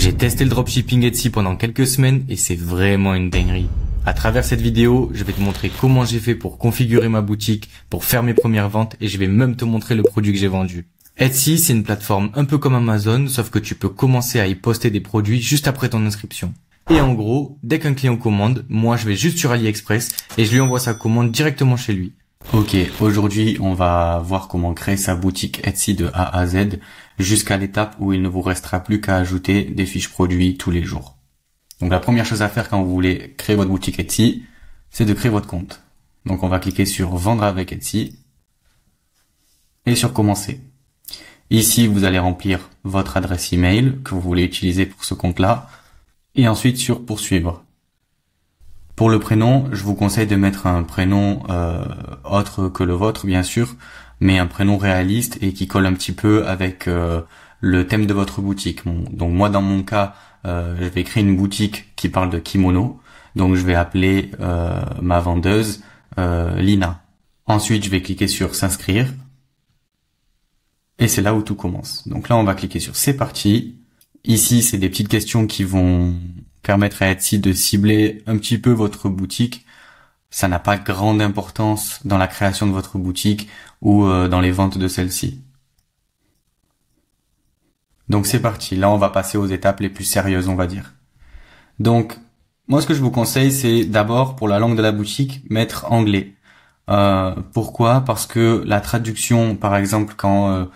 J'ai testé le dropshipping Etsy pendant quelques semaines et c'est vraiment une dinguerie. À travers cette vidéo, je vais te montrer comment j'ai fait pour configurer ma boutique, pour faire mes premières ventes et je vais même te montrer le produit que j'ai vendu. Etsy, c'est une plateforme un peu comme Amazon, sauf que tu peux commencer à y poster des produits juste après ton inscription. Et en gros, dès qu'un client commande, moi je vais juste sur AliExpress et je lui envoie sa commande directement chez lui. Ok, aujourd'hui on va voir comment créer sa boutique Etsy de A à Z jusqu'à l'étape où il ne vous restera plus qu'à ajouter des fiches produits tous les jours. Donc la première chose à faire quand vous voulez créer votre boutique Etsy, c'est de créer votre compte. Donc on va cliquer sur Vendre avec Etsy et sur Commencer. Ici vous allez remplir votre adresse email que vous voulez utiliser pour ce compte-là et ensuite sur Poursuivre. Pour le prénom, je vous conseille de mettre un prénom autre que le vôtre, bien sûr, mais un prénom réaliste et qui colle un petit peu avec le thème de votre boutique. Donc moi, dans mon cas, je vais créer une boutique qui parle de kimono. Donc je vais appeler ma vendeuse Lina. Ensuite, je vais cliquer sur S'inscrire. Et c'est là où tout commence. Donc là, on va cliquer sur C'est parti. Ici, c'est des petites questions qui vont permettre à Etsy de cibler un petit peu votre boutique. Ça n'a pas grande importance dans la création de votre boutique ou dans les ventes de celle-ci. Donc c'est parti. Là, on va passer aux étapes les plus sérieuses, on va dire. Donc, moi, ce que je vous conseille, c'est d'abord, pour la langue de la boutique, mettre anglais. Pourquoi ? Parce que la traduction, par exemple, quand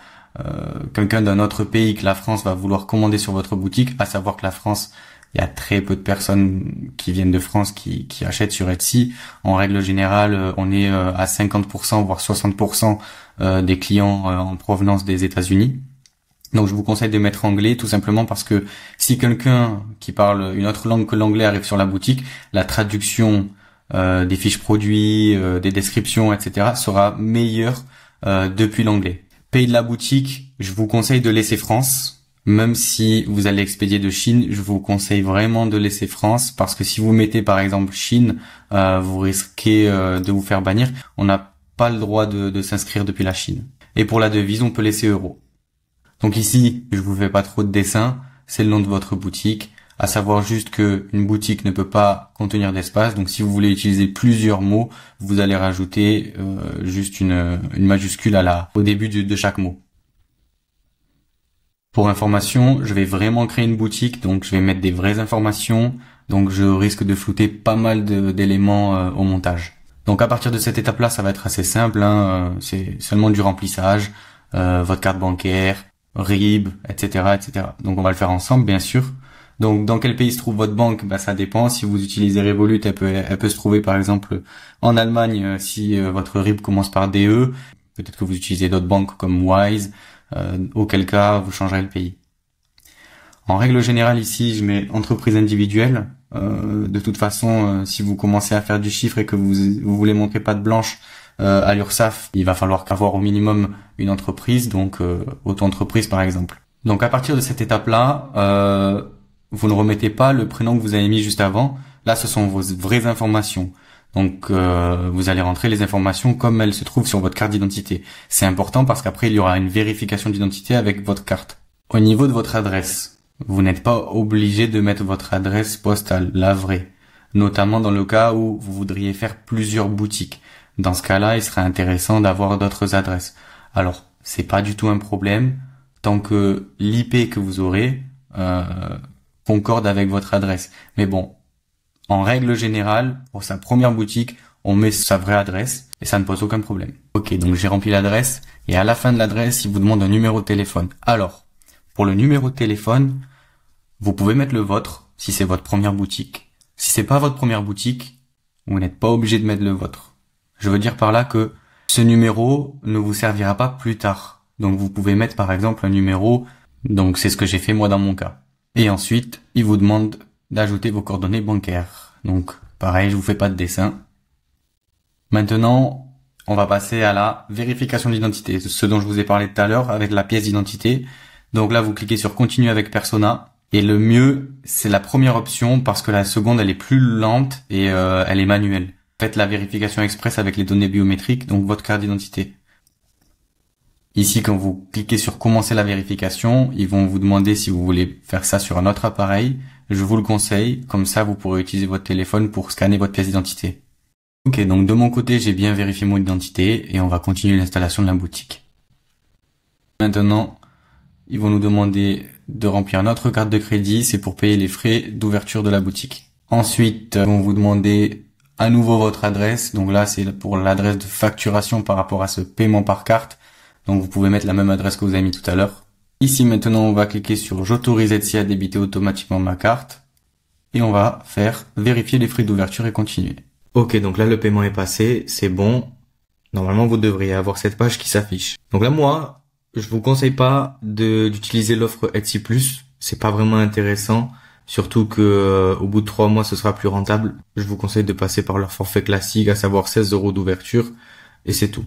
quelqu'un d'un autre pays que la France va vouloir commander sur votre boutique, à savoir que la France, il y a très peu de personnes qui viennent de France qui achètent sur Etsy. En règle générale, on est à 50% voire 60% des clients en provenance des États-Unis. Donc je vous conseille de mettre anglais tout simplement parce que si quelqu'un qui parle une autre langue que l'anglais arrive sur la boutique, la traduction des fiches produits, des descriptions, etc. sera meilleure depuis l'anglais. Pays de la boutique, je vous conseille de laisser France. Même si vous allez expédier de Chine, je vous conseille vraiment de laisser France parce que si vous mettez par exemple Chine, vous risquez de vous faire bannir. On n'a pas le droit de s'inscrire depuis la Chine. Et pour la devise, on peut laisser euro. Donc ici, je vous fais pas trop de dessin, c'est le nom de votre boutique, à savoir juste que une boutique ne peut pas contenir d'espace. Donc si vous voulez utiliser plusieurs mots, vous allez rajouter juste une majuscule au début de chaque mot. Pour information, je vais vraiment créer une boutique, donc je vais mettre des vraies informations, donc je risque de flouter pas mal d'éléments au montage. Donc à partir de cette étape-là, ça va être assez simple, c'est seulement du remplissage, votre carte bancaire, RIB, etc., etc. Donc on va le faire ensemble, bien sûr. Donc dans quel pays se trouve votre banque ? Ça dépend. Si vous utilisez Revolut, elle peut se trouver par exemple en Allemagne si votre RIB commence par DE. Peut-être que vous utilisez d'autres banques comme Wise. Auquel cas vous changerez le pays. En règle générale ici je mets entreprise individuelle. De toute façon si vous commencez à faire du chiffre et que vous voulez montrer patte blanche à l'URSSAF, il va falloir avoir au minimum une entreprise, donc auto-entreprise par exemple. Donc à partir de cette étape là vous ne remettez pas le prénom que vous avez mis juste avant. Là ce sont vos vraies informations. Donc vous allez rentrer les informations comme elles se trouvent sur votre carte d'identité. C'est important parce qu'après il y aura une vérification d'identité avec votre carte. Au niveau de votre adresse, vous n'êtes pas obligé de mettre votre adresse postale, la vraie. Notamment dans le cas où vous voudriez faire plusieurs boutiques. Dans ce cas-là, il serait intéressant d'avoir d'autres adresses. Alors, c'est pas du tout un problème tant que l'IP que vous aurez concorde avec votre adresse. Mais bon, en règle générale, pour sa première boutique, on met sa vraie adresse et ça ne pose aucun problème. Ok, donc j'ai rempli l'adresse et à la fin de l'adresse, il vous demande un numéro de téléphone. Alors, pour le numéro de téléphone, vous pouvez mettre le vôtre si c'est votre première boutique. Si c'est pas votre première boutique, vous n'êtes pas obligé de mettre le vôtre. Je veux dire par là que ce numéro ne vous servira pas plus tard. Donc vous pouvez mettre par exemple un numéro, donc c'est ce que j'ai fait moi dans mon cas. Et ensuite, il vous demande d'ajouter vos coordonnées bancaires. Donc, pareil, je vous fais pas de dessin. Maintenant, on va passer à la vérification d'identité, ce dont je vous ai parlé tout à l'heure avec la pièce d'identité. Donc là, vous cliquez sur Continuer avec Persona. Et le mieux, c'est la première option parce que la seconde, elle est plus lente et elle est manuelle. Faites la vérification express avec les données biométriques, donc votre carte d'identité. Ici, quand vous cliquez sur commencer la vérification, ils vont vous demander si vous voulez faire ça sur un autre appareil. Je vous le conseille, comme ça vous pourrez utiliser votre téléphone pour scanner votre pièce d'identité. Ok, donc de mon côté, j'ai bien vérifié mon identité et on va continuer l'installation de la boutique. Maintenant, ils vont nous demander de remplir notre carte de crédit, c'est pour payer les frais d'ouverture de la boutique. Ensuite, ils vont vous demander à nouveau votre adresse. Donc là, c'est pour l'adresse de facturation par rapport à ce paiement par carte. Donc vous pouvez mettre la même adresse que vous avez mis tout à l'heure. Ici, maintenant, on va cliquer sur j'autorise Etsy à débiter automatiquement ma carte. Et on va faire vérifier les frais d'ouverture et continuer. Ok, donc là, le paiement est passé, c'est bon. Normalement, vous devriez avoir cette page qui s'affiche. Donc là, moi, je vous conseille pas d'utiliser l'offre Etsy Plus. C'est pas vraiment intéressant. Surtout que au bout de 3 mois, ce sera plus rentable. Je vous conseille de passer par leur forfait classique, à savoir 16 € d'ouverture. Et c'est tout.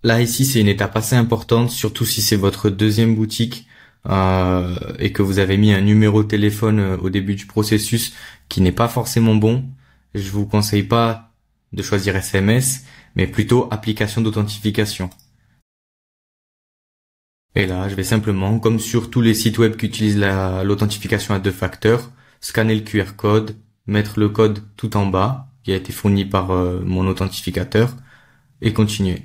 Là, ici, c'est une étape assez importante, surtout si c'est votre deuxième boutique et que vous avez mis un numéro de téléphone au début du processus qui n'est pas forcément bon. Je vous conseille pas de choisir SMS, mais plutôt application d'authentification. Et là, je vais simplement, comme sur tous les sites web qui utilisent l'authentification à 2 facteurs, scanner le QR code, mettre le code tout en bas, qui a été fourni par mon authentificateur, et continuer.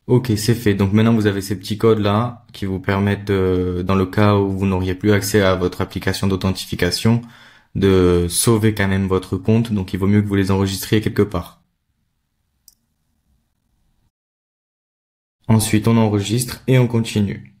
Ok, c'est fait. Donc maintenant, vous avez ces petits codes là qui vous permettent, dans le cas où vous n'auriez plus accès à votre application d'authentification, de sauver quand même votre compte. Donc il vaut mieux que vous les enregistriez quelque part. Ensuite, on enregistre et on continue.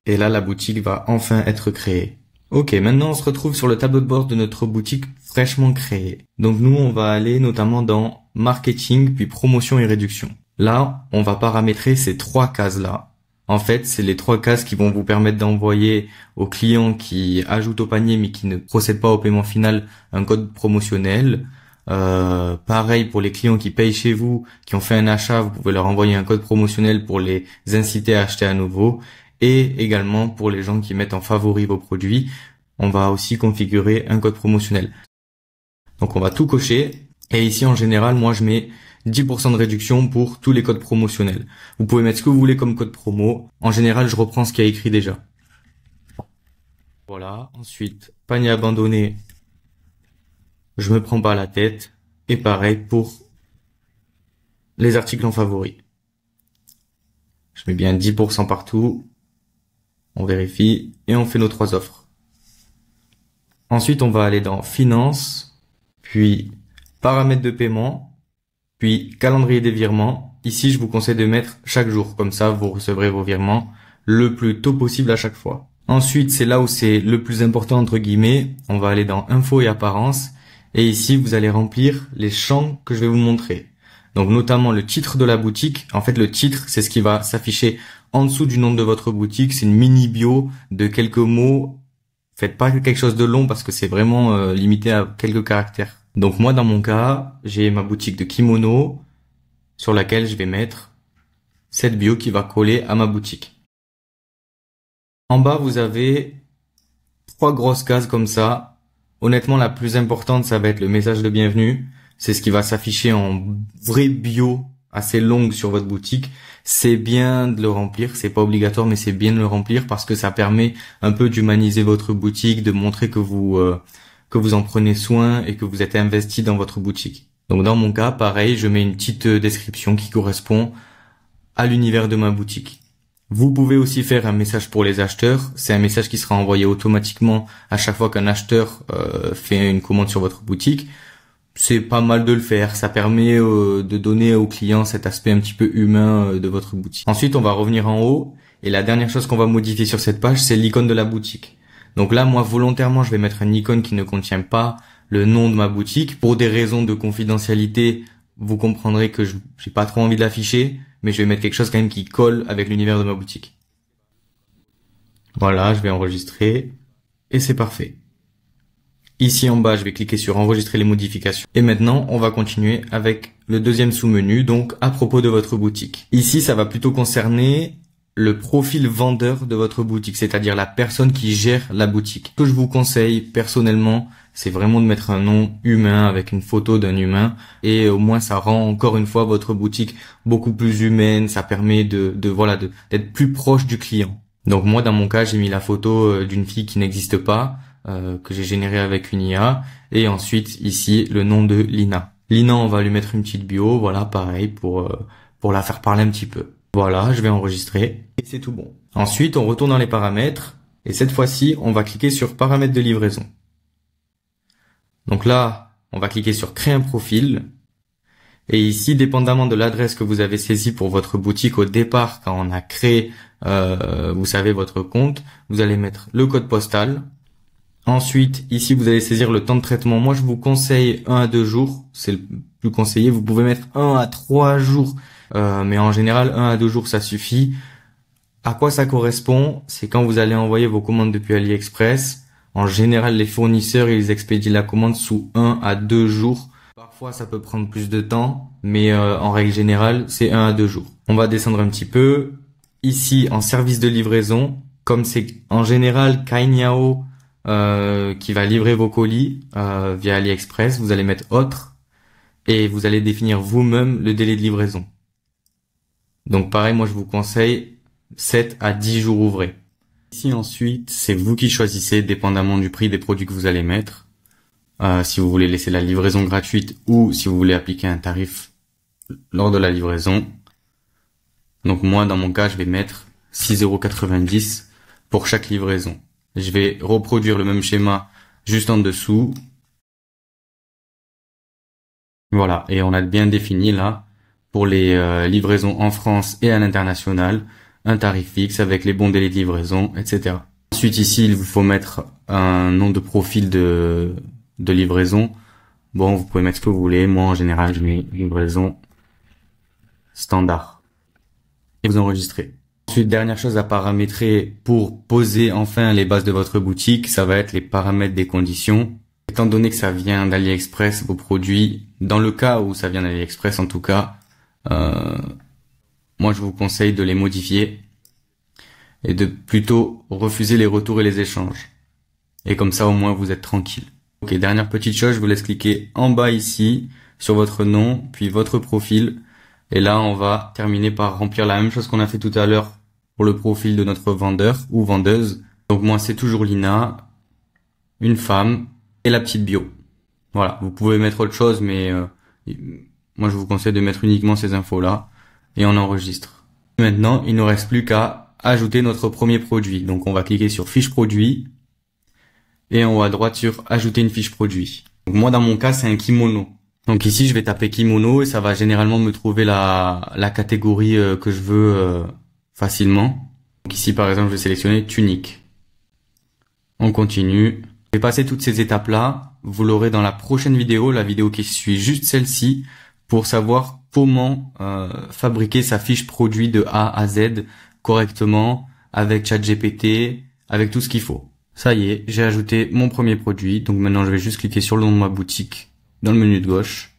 Et là, la boutique va enfin être créée. Ok, maintenant on se retrouve sur le tableau de bord de notre boutique fraîchement créée. Donc nous, on va aller notamment dans marketing, puis promotion et réduction. Là, on va paramétrer ces 3 cases-là. En fait, c'est les 3 cases qui vont vous permettre d'envoyer aux clients qui ajoutent au panier mais qui ne procèdent pas au paiement final un code promotionnel. Pareil pour les clients qui payent chez vous, qui ont fait un achat, vous pouvez leur envoyer un code promotionnel pour les inciter à acheter à nouveau. Et également pour les gens qui mettent en favori vos produits, on va aussi configurer un code promotionnel. Donc on va tout cocher. Et ici en général, moi je mets 10% de réduction pour tous les codes promotionnels. Vous pouvez mettre ce que vous voulez comme code promo. En général, je reprends ce qu'il y a écrit déjà. Voilà. Ensuite, panier abandonné. Je me prends pas la tête. Et pareil pour les articles en favoris. Je mets bien 10% partout. On vérifie et on fait nos 3 offres. Ensuite, on va aller dans Finances, puis Paramètres de paiement, puis calendrier des virements. Ici, je vous conseille de mettre chaque jour. Comme ça, vous recevrez vos virements le plus tôt possible à chaque fois. Ensuite, c'est là où c'est le plus important entre guillemets. On va aller dans Info et Apparence. Et ici, vous allez remplir les champs que je vais vous montrer. Donc, notamment le titre de la boutique. En fait, le titre, c'est ce qui va s'afficher en dessous du nom de votre boutique. C'est une mini bio de quelques mots. Faites pas quelque chose de long parce que c'est vraiment limité à quelques caractères. Donc moi, dans mon cas, j'ai ma boutique de kimono sur laquelle je vais mettre cette bio qui va coller à ma boutique. En bas, vous avez 3 grosses cases comme ça. Honnêtement, la plus importante, ça va être le message de bienvenue. C'est ce qui va s'afficher en vraie bio assez longue sur votre boutique. C'est bien de le remplir, c'est pas obligatoire, mais c'est bien de le remplir parce que ça permet un peu d'humaniser votre boutique, de montrer que vous en prenez soin et que vous êtes investi dans votre boutique. Donc dans mon cas, pareil, je mets une petite description qui correspond à l'univers de ma boutique. Vous pouvez aussi faire un message pour les acheteurs. C'est un message qui sera envoyé automatiquement à chaque fois qu'un acheteur fait une commande sur votre boutique. C'est pas mal de le faire. Ça permet de donner aux clients cet aspect un petit peu humain de votre boutique. Ensuite, on va revenir en haut. Et la dernière chose qu'on va modifier sur cette page, c'est l'icône de la boutique. Donc là, moi, volontairement, je vais mettre une icône qui ne contient pas le nom de ma boutique. Pour des raisons de confidentialité, vous comprendrez que j'ai pas trop envie de l'afficher, mais je vais mettre quelque chose quand même qui colle avec l'univers de ma boutique. Voilà, je vais enregistrer et c'est parfait. Ici en bas, je vais cliquer sur enregistrer les modifications. Et maintenant, on va continuer avec le deuxième sous-menu, donc à propos de votre boutique. Ici, ça va plutôt concerner le profil vendeur de votre boutique, c'est-à-dire la personne qui gère la boutique. Ce que je vous conseille personnellement, c'est vraiment de mettre un nom humain avec une photo d'un humain, et au moins ça rend encore une fois votre boutique beaucoup plus humaine, ça permet d'être plus proche du client. Donc moi dans mon cas, j'ai mis la photo d'une fille qui n'existe pas, que j'ai générée avec une IA, et ensuite ici le nom de Lina. Lina, on va lui mettre une petite bio, voilà, pareil pour la faire parler un petit peu. Voilà, je vais enregistrer et c'est tout bon. Ensuite, on retourne dans les paramètres et cette fois-ci, on va cliquer sur paramètres de livraison. Donc là, on va cliquer sur créer un profil. Et ici, dépendamment de l'adresse que vous avez saisie pour votre boutique au départ, quand on a créé, vous savez, votre compte, vous allez mettre le code postal. Ensuite, ici, vous allez saisir le temps de traitement. Moi, je vous conseille 1 à 2 jours. C'est le plus conseillé. Vous pouvez mettre 1 à 3 jours. Mais en général, 1 à 2 jours, ça suffit. À quoi ça correspond? C'est quand vous allez envoyer vos commandes depuis AliExpress. En général, les fournisseurs, ils expédient la commande sous 1 à 2 jours. Parfois, ça peut prendre plus de temps, mais en règle générale, c'est 1 à 2 jours. On va descendre un petit peu. Ici, en service de livraison, comme c'est en général Cainiao qui va livrer vos colis via AliExpress, vous allez mettre autre et vous allez définir vous-même le délai de livraison. Donc pareil, moi je vous conseille 7 à 10 jours ouvrés. Ici ensuite, c'est vous qui choisissez dépendamment du prix des produits que vous allez mettre. Si vous voulez laisser la livraison gratuite ou si vous voulez appliquer un tarif lors de la livraison. Donc moi dans mon cas, je vais mettre 6,90 € pour chaque livraison. Je vais reproduire le même schéma juste en dessous. Voilà, et on a bien défini là, pour les livraisons en France et à l'international, un tarif fixe avec les bons délais de livraison, etc. Ensuite ici, il vous faut mettre un nom de profil de livraison. Bon, vous pouvez mettre ce que vous voulez. Moi, en général, je mets livraison standard. Et vous enregistrez. Ensuite, dernière chose à paramétrer pour poser enfin les bases de votre boutique, ça va être les paramètres des conditions. Étant donné que ça vient d'AliExpress, vos produits, dans le cas où ça vient d'AliExpress en tout cas, moi je vous conseille de les modifier et de plutôt refuser les retours et les échanges. Et comme ça au moins vous êtes tranquille. Ok, dernière petite chose, je vous laisse cliquer en bas ici sur votre nom, puis votre profil. Et là on va terminer par remplir la même chose qu'on a fait tout à l'heure pour le profil de notre vendeur ou vendeuse. Donc moi c'est toujours Lina, une femme et la petite bio. Voilà, vous pouvez mettre autre chose mais moi je vous conseille de mettre uniquement ces infos là et on enregistre. Maintenant il ne nous reste plus qu'à ajouter notre premier produit. Donc on va cliquer sur fiche produit et en haut à droite sur ajouter une fiche produit. Donc moi dans mon cas c'est un kimono. Donc ici je vais taper kimono et ça va généralement me trouver la catégorie que je veux facilement. Donc ici par exemple je vais sélectionner tunique. On continue. Je vais passer toutes ces étapes là. Vous l'aurez dans la prochaine vidéo, la vidéo qui suit juste celle-ci, pour savoir comment fabriquer sa fiche produit de A à Z correctement avec ChatGPT, avec tout ce qu'il faut. Ça y est, j'ai ajouté mon premier produit. Donc maintenant je vais juste cliquer sur le nom de ma boutique dans le menu de gauche.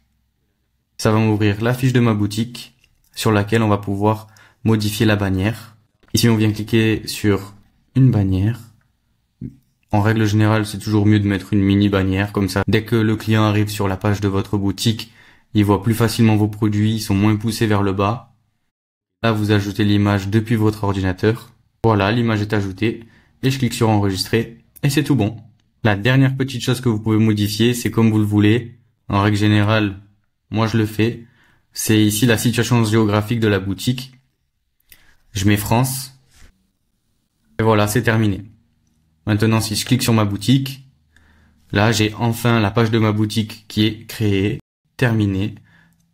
Ça va m'ouvrir la fiche de ma boutique sur laquelle on va pouvoir modifier la bannière. Ici on vient cliquer sur une bannière. En règle générale, c'est toujours mieux de mettre une mini bannière, comme ça, dès que le client arrive sur la page de votre boutique, il voit plus facilement vos produits, ils sont moins poussés vers le bas. Là, vous ajoutez l'image depuis votre ordinateur. Voilà, l'image est ajoutée, et je clique sur enregistrer, et c'est tout bon. La dernière petite chose que vous pouvez modifier, c'est comme vous le voulez. En règle générale, moi je le fais. C'est ici la situation géographique de la boutique. Je mets France. Et voilà, c'est terminé. Maintenant, si je clique sur ma boutique, là, j'ai enfin la page de ma boutique qui est créée, terminée.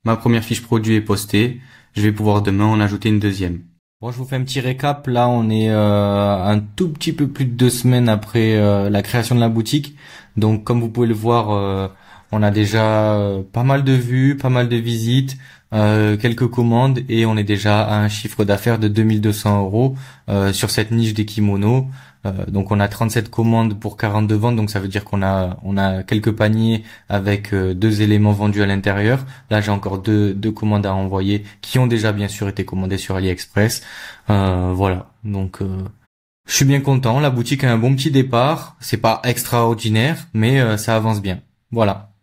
Ma première fiche produit est postée. Je vais pouvoir demain en ajouter une deuxième. Bon, je vous fais un petit récap. Là, on est un tout petit peu plus de 2 semaines après la création de la boutique. Donc, comme vous pouvez le voir, on a déjà pas mal de vues, pas mal de visites, quelques commandes et on est déjà à un chiffre d'affaires de 2200 € sur cette niche des kimonos. Donc on a 37 commandes pour 42 ventes, donc ça veut dire qu'on a quelques paniers avec 2 éléments vendus à l'intérieur. Là j'ai encore deux commandes à envoyer qui ont déjà bien sûr été commandées sur AliExpress. Voilà, donc je suis bien content. La boutique a un bon petit départ. C'est pas extraordinaire, mais ça avance bien. Voilà.